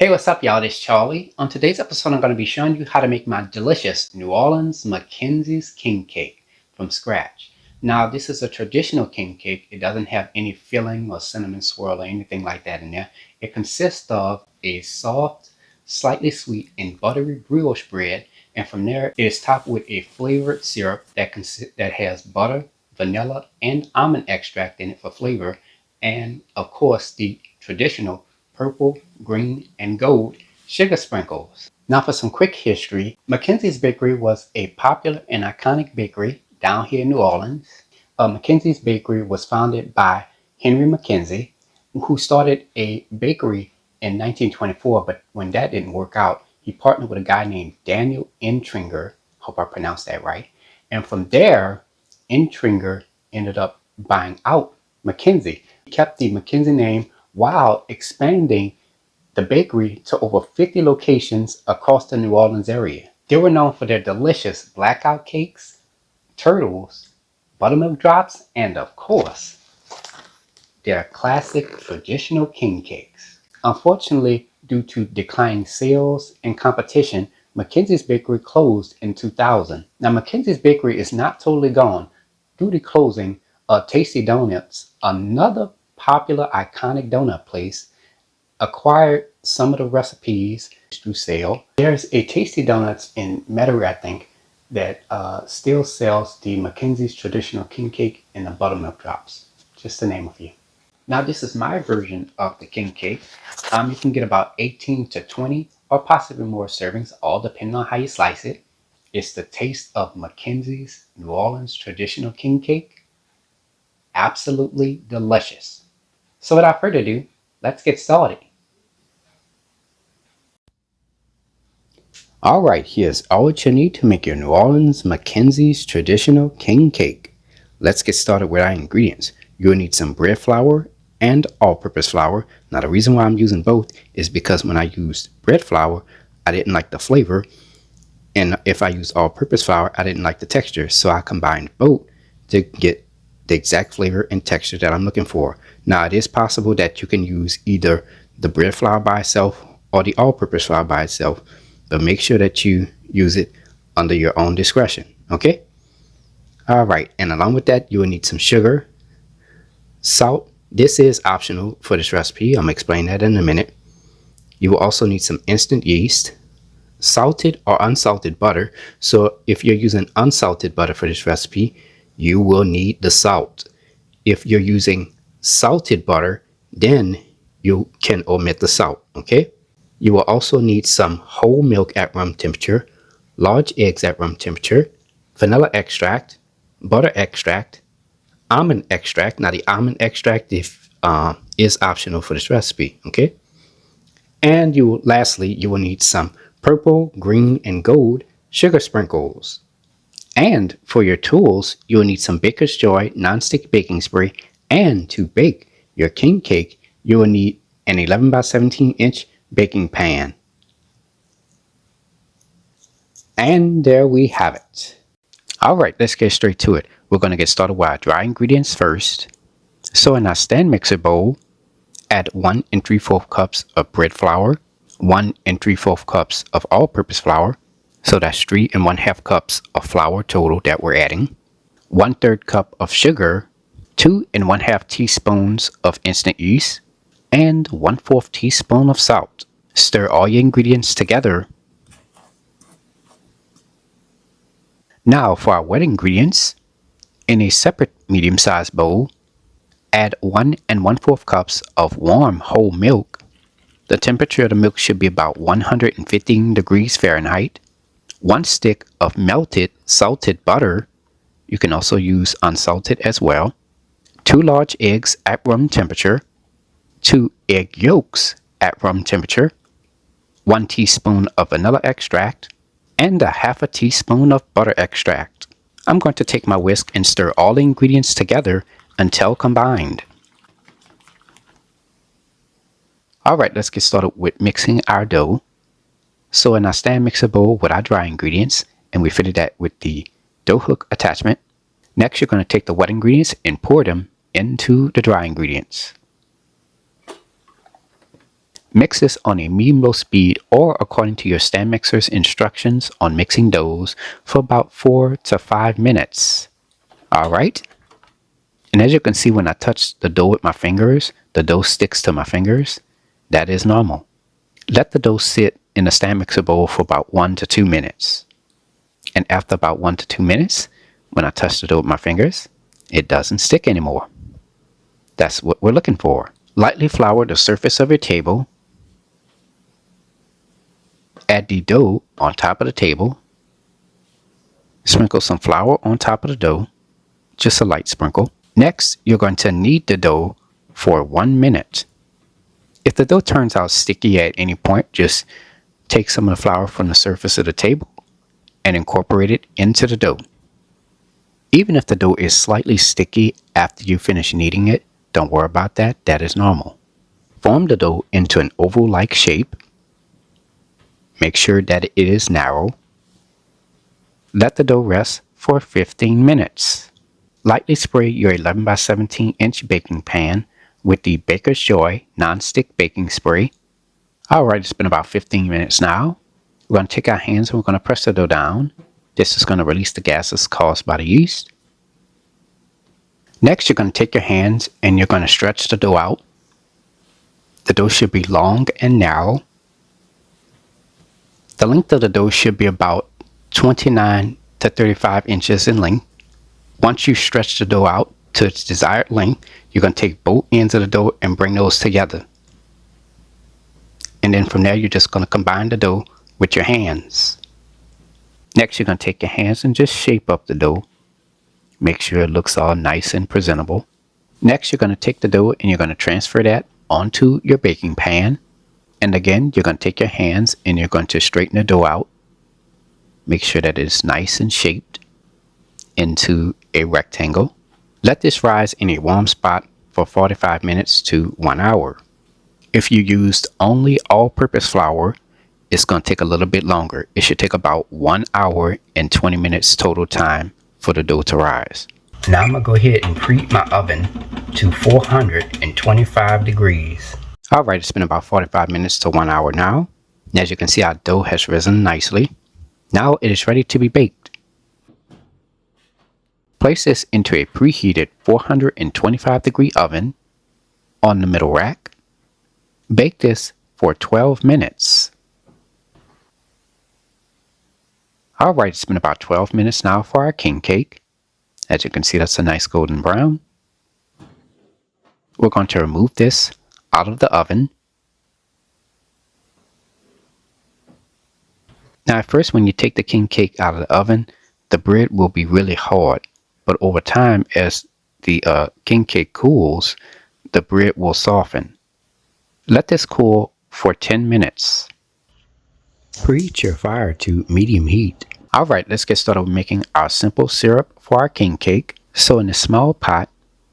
Hey, what's up, y'all? This is Charlie. On today's episode, I'm going to be showing you how to make my delicious New Orleans McKenzie's king cake from scratch. Now, this is a traditional king cake. It doesn't have any filling or cinnamon swirl or anything like that in there. It consists of a soft, slightly sweet and buttery brioche bread, and from there, it is topped with a flavored syrup that has butter, vanilla, and almond extract in it for flavor, and of course, the traditional purple, green, and gold sugar sprinkles. Now for some quick history, McKenzie's Bakery was a popular and iconic bakery down here in New Orleans. McKenzie's Bakery was founded by Henry McKenzie, who started a bakery in 1924, but when that didn't work out, he partnered with a guy named Daniel Entringer, hope I pronounced that right, and from there, Entringer ended up buying out McKenzie. He kept the McKenzie name while expanding the bakery to over 50 locations across the New Orleans area. They were known for their delicious blackout cakes, turtles, buttermilk drops, and of course, their classic traditional king cakes. Unfortunately, due to declining sales and competition, McKenzie's Bakery closed in 2000. Now, McKenzie's Bakery is not totally gone. Due to closing, Tasty Donuts, another popular iconic donut place, acquired some of the recipes through sale. There's a Tasty Donuts in Metairie, I think, that still sells the McKenzie's traditional king cake and the buttermilk drops, just to name a few. Now this is my version of the king cake. You can get about 18 to 20 or possibly more servings, all depending on how you slice it. It's the taste of McKenzie's New Orleans traditional king cake. Absolutely delicious. So without further ado, let's get started. Alright, here's all what you need to make your New Orleans McKenzie's traditional king cake. Let's get started with our ingredients. You'll need some bread flour and all-purpose flour. Now the reason why I'm using both is because when I used bread flour, I didn't like the flavor. And if I used all-purpose flour, I didn't like the texture. So I combined both to get the exact flavor and texture that I'm looking for. Now it is possible that you can use either the bread flour by itself or the all-purpose flour by itself, but make sure that you use it under your own discretion. Okay? All right, and along with that, you will need some sugar, salt. This is optional for this recipe. I'm explaining that in a minute. You will also need some instant yeast, salted or unsalted butter. So if you're using unsalted butter for this recipe, you will need the salt. If you're using salted butter, then you can omit the salt, okay? You will also need some whole milk at room temperature, large eggs at room temperature, vanilla extract, butter extract, almond extract. Now the almond extract is optional for this recipe, okay? And lastly, you will need some purple, green, and gold sugar sprinkles. And for your tools, you will need some Baker's Joy nonstick baking spray. And to bake your king cake, you will need an 11 by 17 inch baking pan. And there we have it. All right, let's get straight to it. We're going to get started with our dry ingredients first. So in our stand mixer bowl, add 1 3/4 cups of bread flour, 1 3/4 cups of all-purpose flour. So that's 3 1/2 cups of flour total that we're adding. 1/3 cup of sugar, 2 1/2 teaspoons of instant yeast, and 1/4 teaspoon of salt. Stir all your ingredients together. Now for our wet ingredients, in a separate medium-sized bowl, add 1 1/4 cups of warm whole milk. The temperature of the milk should be about 115 degrees Fahrenheit. 1 stick of melted salted butter. You can also use unsalted as well. 2 large eggs at room temperature. 2 egg yolks at room temperature. 1 teaspoon of vanilla extract. And 1/2 teaspoon of butter extract. I'm going to take my whisk and stir all the ingredients together until combined. Alright, let's get started with mixing our dough. So in our stand mixer bowl with our dry ingredients, and we fitted that with the dough hook attachment. Next, you're going to take the wet ingredients and pour them into the dry ingredients. Mix this on a medium-low speed or according to your stand mixer's instructions on mixing doughs for about 4 to 5 minutes. Alright? And as you can see, when I touch the dough with my fingers, the dough sticks to my fingers. That is normal. Let the dough sit in a stand mixer bowl for about 1 to 2 minutes. And after about 1 to 2 minutes, when I touch the dough with my fingers, it doesn't stick anymore. That's what we're looking for. Lightly flour the surface of your table. Add the dough on top of the table. Sprinkle some flour on top of the dough, just a light sprinkle. Next, you're going to knead the dough for 1 minute. If the dough turns out sticky at any point, just take some of the flour from the surface of the table and incorporate it into the dough. Even if the dough is slightly sticky after you finish kneading it, don't worry about that, that is normal. Form the dough into an oval-like shape. Make sure that it is narrow. Let the dough rest for 15 minutes. Lightly spray your 11 by 17 inch baking pan with the Baker's Joy non-stick baking spray. Alright, it's been about 15 minutes now. We're going to take our hands and we're going to press the dough down. This is going to release the gases caused by the yeast. Next, you're going to take your hands and you're going to stretch the dough out. The dough should be long and narrow. The length of the dough should be about 29 to 35 inches in length. Once you stretch the dough out to its desired length, you're going to take both ends of the dough and bring those together. And then from there, you're just going to combine the dough with your hands. Next, you're going to take your hands and just shape up the dough. Make sure it looks all nice and presentable. Next, you're going to take the dough and you're going to transfer that onto your baking pan. And again, you're going to take your hands and you're going to straighten the dough out. Make sure that it's nice and shaped into a rectangle. Let this rise in a warm spot for 45 minutes to 1 hour. If you used only all-purpose flour, it's going to take a little bit longer. It should take about 1 hour and 20 minutes total time for the dough to rise. Now I'm going to go ahead and preheat my oven to 425 degrees. Alright, it's been about 45 minutes to 1 hour now. And as you can see, our dough has risen nicely. Now it is ready to be baked. Place this into a preheated 425 degree oven on the middle rack. Bake this for 12 minutes. Alright, it's been about 12 minutes now for our king cake. As you can see, that's a nice golden brown. We're going to remove this out of the oven. Now at first, when you take the king cake out of the oven, the bread will be really hard. But over time, as the king cake cools, the bread will soften. Let this cool for 10 minutes. Preheat your fire to medium heat. Alright, let's get started with making our simple syrup for our king cake. So in a small pot,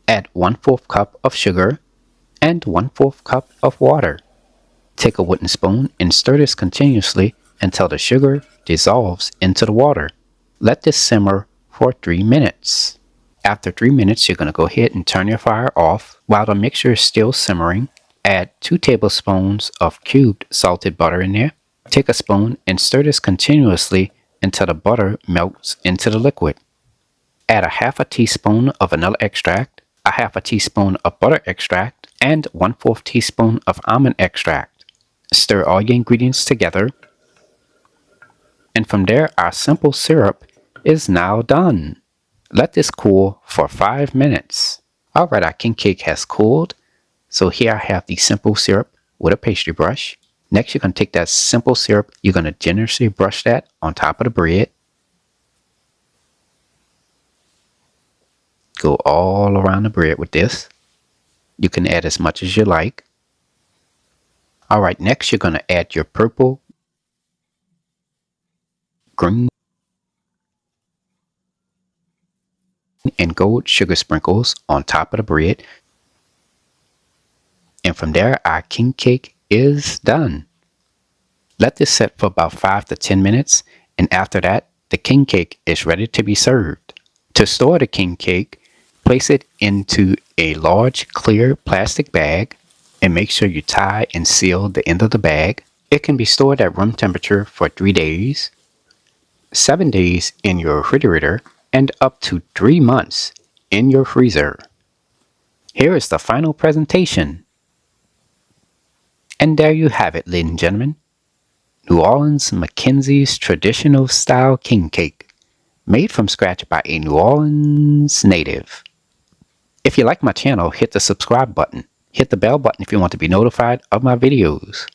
add 1/4 cup of sugar and 1/4 cup of water. Take a wooden spoon and stir this continuously until the sugar dissolves into the water. Let this simmer for 3 minutes. After 3 minutes, you're going to go ahead and turn your fire off. While the mixture is still simmering, add 2 tablespoons of cubed salted butter in there. Take a spoon and stir this continuously until the butter melts into the liquid. Add a 1/2 teaspoon of vanilla extract, a 1/2 teaspoon of butter extract, and 1/4 teaspoon of almond extract. Stir all your ingredients together. And from there, our simple syrup is now done. Let this cool for 5 minutes. Alright, our king cake has cooled. So here I have the simple syrup with a pastry brush. Next, you're going to take that simple syrup, you're going to generously brush that on top of the bread. Go all around the bread with this. You can add as much as you like. Alright, next you're going to add your purple, green, and gold sugar sprinkles on top of the bread. And from there, our king cake is done. Let this set for about 5 to 10 minutes, and after that, the king cake is ready to be served. To store the king cake, place it into a large clear plastic bag. And make sure you tie and seal the end of the bag. It can be stored at room temperature for 3 days, 7 days in your refrigerator, and up to 3 months in your freezer. Here is the final presentation. And there you have it, ladies and gentlemen. New Orleans McKenzie's traditional style king cake, made from scratch by a New Orleans native. If you like my channel, hit the subscribe button. Hit the bell button if you want to be notified of my videos.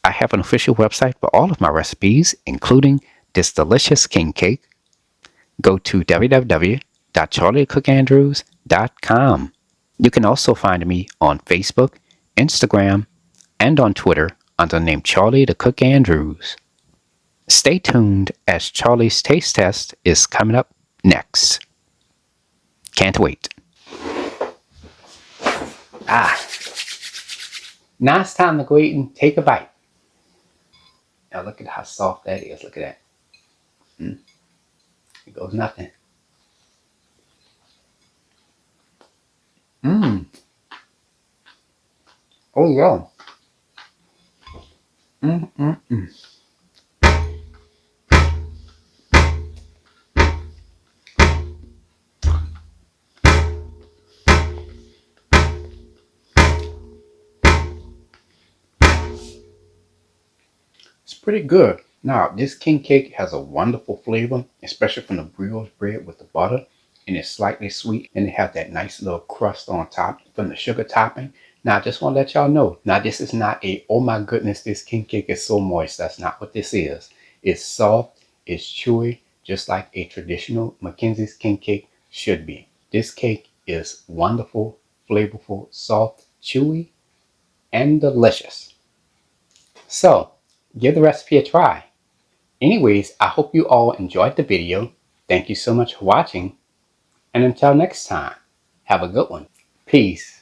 I have an official website for all of my recipes, including this delicious king cake. Go to www.charliethecookandrews.com. You can also find me on Facebook, Instagram, and on Twitter under the name Charlie the Cook Andrews. Stay tuned as Charlie's Taste Test is coming up next. Can't wait. Now it's time to go eat and take a bite. Now look at how soft that is. Look at that. It goes nothing. Oh yeah. It's pretty good. Now, this king cake has a wonderful flavor, especially from the brioche bread with the butter, and it's slightly sweet, and it has that nice little crust on top from the sugar topping. Now, I just want to let y'all know, now this is not a, oh my goodness, this king cake is so moist. That's not what this is. It's soft, it's chewy, just like a traditional McKenzie's king cake should be. This cake is wonderful, flavorful, soft, chewy, and delicious. So, give the recipe a try. Anyways, I hope you all enjoyed the video. Thank you so much for watching. And until next time, have a good one. Peace.